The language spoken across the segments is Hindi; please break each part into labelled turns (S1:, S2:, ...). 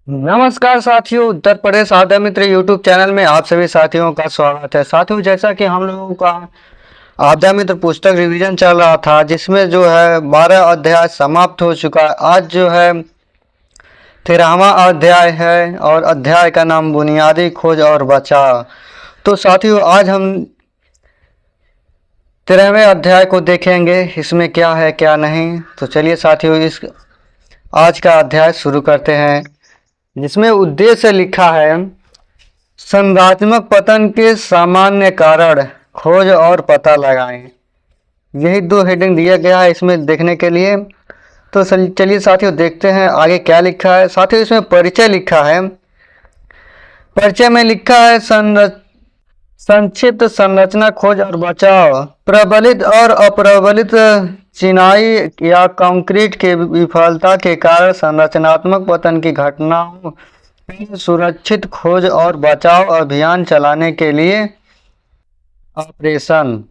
S1: नमस्कार साथियों, उत्तर प्रदेश आपदा मित्र यूट्यूब चैनल में आप सभी साथियों का स्वागत है। साथियों, जैसा कि हम लोगों का आपदा मित्र पुस्तक रिवीजन चल रहा था, जिसमें जो है 12 अध्याय समाप्त हो चुका है। आज जो है 13वां अध्याय है और अध्याय का नाम बुनियादी खोज और बचाव। तो साथियों, आज हम 13वें अध्याय को देखेंगे, इसमें क्या है क्या नहीं। तो चलिए साथियों, इस आज का अध्याय शुरू करते हैं, जिसमें उद्देश्य लिखा है संरचनात्मक पतन के सामान्य कारण खोज और पता लगाएं। यही दो हेडिंग दिया गया है इसमें देखने के लिए। तो चलिए साथियों, देखते हैं आगे क्या लिखा है। साथियों, इसमें परिचय लिखा है। परिचय में लिखा है संक्षिप्त संरचना खोज और बचाव। प्रबलित और अप्रबलित चिनाई या कंक्रीट के विफलता के कारण संरचनात्मक पतन की घटनाओं सुरक्षित खोज और बचाव अभियान चलाने के लिए ऑपरेशन।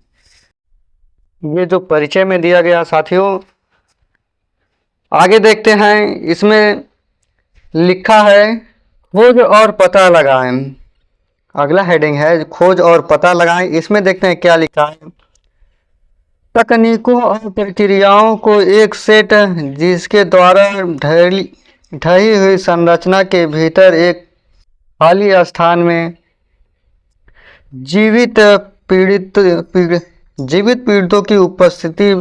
S1: ये जो परिचय में दिया गया साथियों, आगे देखते हैं। इसमें लिखा है खोज और पता लगाएं। अगला हेडिंग है खोज और पता लगाएं। इसमें देखते हैं क्या लिखा है। तकनीकों और प्रक्रियाओं को एक सेट जिसके द्वारा ढही हुई संरचना के भीतर एक खाली स्थान में जीवित पीड़ितों की उपस्थिति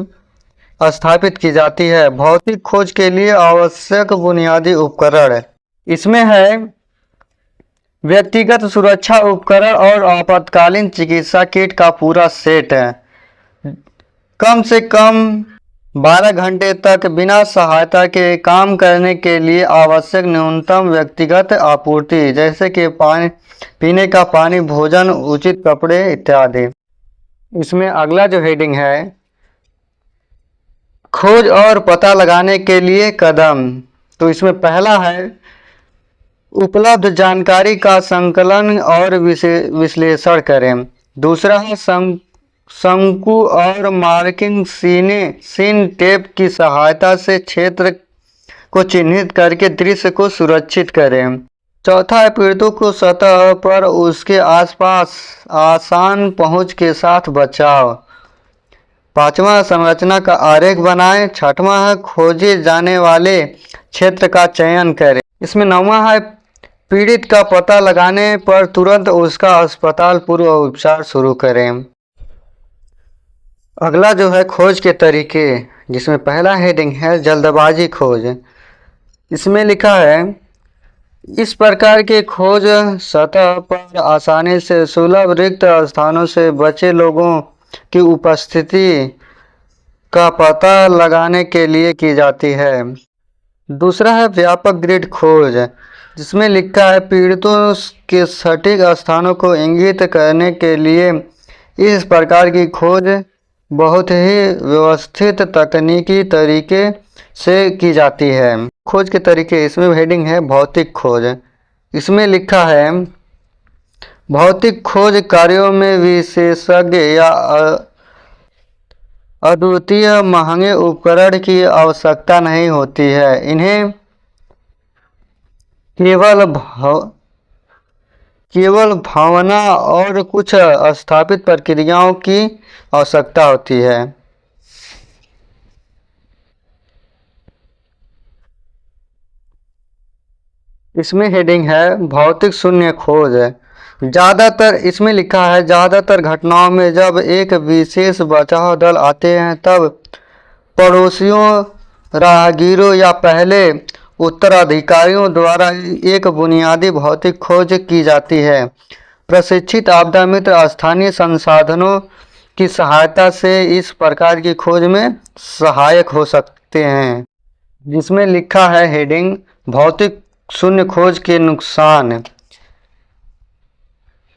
S1: स्थापित की जाती है। भौतिक खोज के लिए आवश्यक बुनियादी उपकरण इसमें है व्यक्तिगत सुरक्षा उपकरण और आपातकालीन चिकित्सा किट का पूरा सेट है। कम से कम 12 घंटे तक बिना सहायता के काम करने के लिए आवश्यक न्यूनतम व्यक्तिगत आपूर्ति, जैसे कि पानी, पीने का पानी, भोजन, उचित कपड़े इत्यादि। इसमें अगला जो हेडिंग है खोज और पता लगाने के लिए कदम। तो इसमें पहला है उपलब्ध जानकारी का संकलन और विश्लेषण करें। दूसरा है शंकु और मार्किंग सीन टेप की सहायता से क्षेत्र को चिन्हित करके दृश्य को सुरक्षित करें। चौथा है पीड़ितों को सतह पर उसके आसपास आसान पहुंच के साथ बचाव। पांचवा संरचना का आरेख बनाएं। छठवां है खोजे जाने वाले क्षेत्र का चयन करें। इसमें नौवां है पीड़ित का पता लगाने पर तुरंत उसका अस्पताल पूर्व उपचार शुरू करें। अगला जो है खोज के तरीके, जिसमें पहला हेडिंग है जल्दबाजी खोज। इसमें लिखा है इस प्रकार के खोज सतह पर आसानी से सुलभ रिक्त स्थानों से बचे लोगों की उपस्थिति का पता लगाने के लिए की जाती है। दूसरा है व्यापक ग्रिड खोज, जिसमें लिखा है पीड़ितों के सटीक स्थानों को इंगित करने के लिए इस प्रकार की खोज बहुत ही व्यवस्थित तकनीकी तरीके से की जाती है। खोज के तरीके, इसमें हेडिंग है भौतिक खोज। इसमें लिखा है भौतिक खोज कार्यों में विशेषज्ञ या अद्वितीय महंगे उपकरण की आवश्यकता नहीं होती है। इन्हें केवल भावना और कुछ स्थापित प्रक्रियाओं की आवश्यकता होती है। इसमें हेडिंग है भौतिक शून्य खोज। ज़्यादातर इसमें लिखा है ज़्यादातर घटनाओं में जब एक विशेष बचाव दल आते हैं, तब पड़ोसियों, राहगीरों या पहले उत्तराधिकारियों द्वारा एक बुनियादी भौतिक खोज की जाती है। प्रशिक्षित आपदा मित्र स्थानीय संसाधनों की सहायता से इस प्रकार की खोज में सहायक हो सकते हैं। जिसमें लिखा है हेडिंग भौतिक शून्य खोज के नुकसान।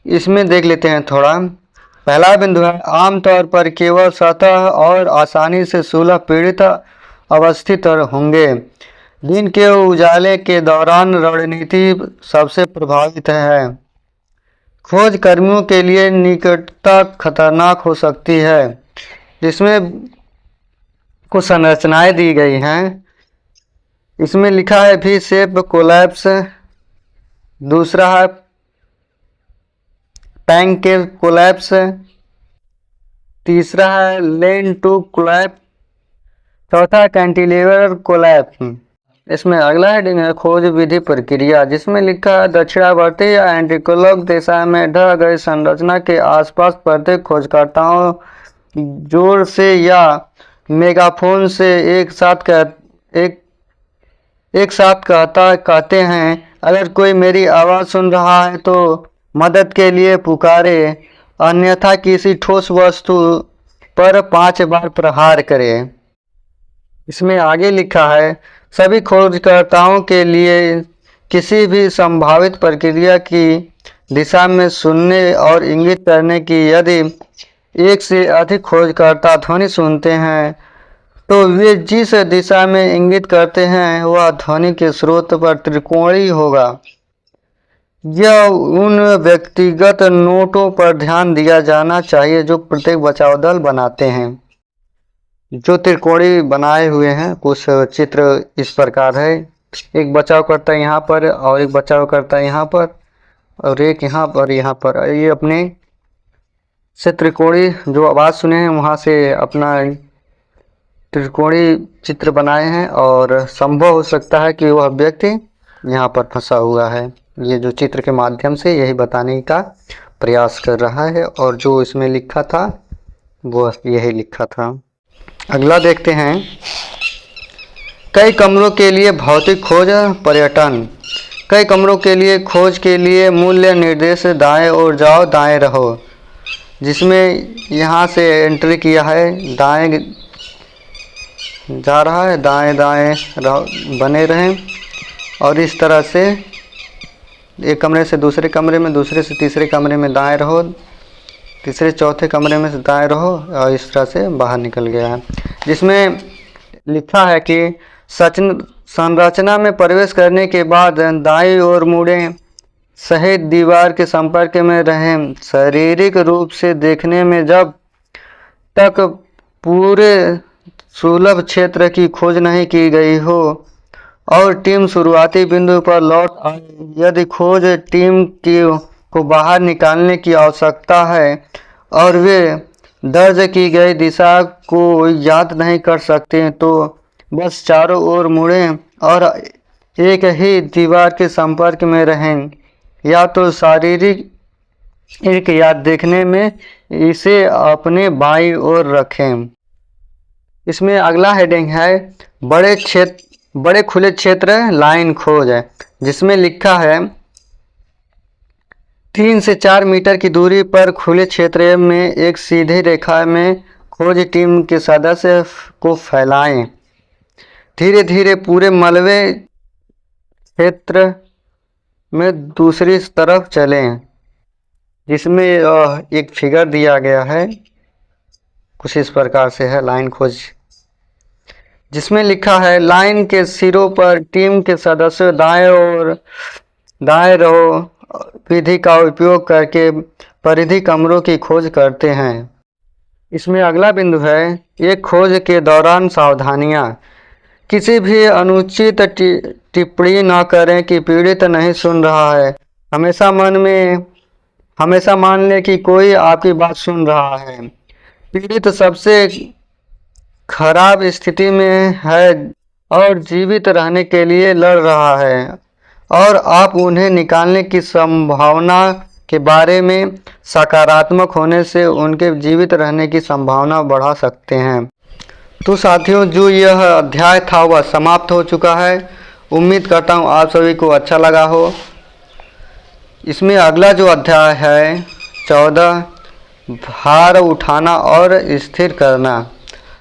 S1: इसमें देख लेते हैं थोड़ा। पहला बिंदु है आमतौर पर केवल सतह और आसानी से सुलभ पीड़ित अवस्थित होंगे। दिन के उजाले के दौरान रणनीति सबसे प्रभावित है। खोज कर्मियों के लिए निकटता खतरनाक हो सकती है। जिसमें कुछ संरचनाएं दी गई हैं। इसमें लिखा है वी शेप कोलैप्स दूसरा है पैनकेक कोलैप्स, तीसरा है लेन टू कोलैप्स, चौथा कैंटिलीवर कोलैप्स। इसमें अगला हेडिंग है खोज विधि प्रक्रिया, जिसमें लिखा है दक्षिणावर्ती या एंटीक्लॉक दिशा में ढह गई संरचना के आसपास प्रत्येक खोजकर्ताओं जोर से या मेगाफोन से एक साथ कहते हैं, अगर कोई मेरी आवाज़ सुन रहा है तो मदद के लिए पुकारे, अन्यथा किसी ठोस वस्तु पर 5 बार प्रहार करें। इसमें आगे लिखा है सभी खोजकर्ताओं के लिए किसी भी संभावित प्रक्रिया की दिशा में सुनने और इंगित करने की यदि एक से अधिक खोजकर्ता ध्वनि सुनते हैं तो वे जिस दिशा में इंगित करते हैं वह ध्वनि के स्रोत पर त्रिकोणीय होगा। यह उन व्यक्तिगत नोटों पर ध्यान दिया जाना चाहिए जो प्रत्येक बचाव दल बनाते हैं, जो त्रिकोणीय बनाए हुए हैं। कुछ चित्र इस प्रकार है, एक बचाव करता है यहाँ पर और एक बचाव करता है यहाँ पर और एक यहाँ पर यहाँ पर। ये अपने से त्रिकोणीय जो आवाज़ सुने हैं वहाँ से अपना त्रिकोणीय चित्र बनाए हैं और संभव हो सकता है कि वह व्यक्ति यहाँ पर फंसा हुआ है। ये जो चित्र के माध्यम से यही बताने का प्रयास कर रहा है और जो इसमें लिखा था वो यही लिखा था। अगला देखते हैं कई कमरों के लिए भौतिक खोज पर्यटन। कई कमरों के लिए खोज के लिए मूल्य निर्देश दाएं और जाओ दाएं रहो, जिसमें यहाँ से एंट्री किया है दाएं जा रहा है, दाएं दाएं बने रहें और इस तरह से एक कमरे से दूसरे कमरे में, दूसरे से तीसरे कमरे में दाएं रहो, तीसरे चौथे कमरे में से दाएं रहो और इस तरह से बाहर निकल गया है। जिसमें लिखा है कि संरचना में प्रवेश करने के बाद दाईं ओर मुड़ें, सहित दीवार के संपर्क में रहें। शारीरिक रूप से देखने में जब तक पूरे सुलभ क्षेत्र की खोज नहीं की गई हो और टीम शुरुआती बिंदु पर लौट आए, यदि खोज टीम को बाहर निकालने की आवश्यकता है और वे दर्ज की गई दिशा को याद नहीं कर सकते तो बस चारों ओर मुड़ें और एक ही दीवार के संपर्क में रहें, या तो शारीरिक या देखने में इसे अपने बाईं ओर रखें। इसमें अगला हेडिंग है बड़े खुले क्षेत्र लाइन खोज है, जिसमें लिखा है 3 से 4 मीटर की दूरी पर खुले क्षेत्र में एक सीधी रेखा में खोज टीम के सदस्य को फैलाएं। धीरे धीरे पूरे मलबे क्षेत्र में दूसरी तरफ चलें। जिसमें एक फिगर दिया गया है, कुछ इस प्रकार से है लाइन खोज, जिसमें लिखा है लाइन के सिरों पर टीम के सदस्य दाएं रहो विधि का उपयोग करके परिधि कमरों की खोज करते हैं। इसमें अगला बिंदु है एक खोज के दौरान सावधानियां। किसी भी अनुचित टिप्पणी न करें कि पीड़ित नहीं सुन रहा है। हमेशा मान लें कि कोई आपकी बात सुन रहा है। पीड़ित सबसे खराब स्थिति में है और जीवित रहने के लिए लड़ रहा है और आप उन्हें निकालने की संभावना के बारे में सकारात्मक होने से उनके जीवित रहने की संभावना बढ़ा सकते हैं। तो साथियों, जो यह अध्याय था वह समाप्त हो चुका है। उम्मीद करता हूँ आप सभी को अच्छा लगा हो। इसमें अगला जो अध्याय है 14 भार उठाना और स्थिर करना।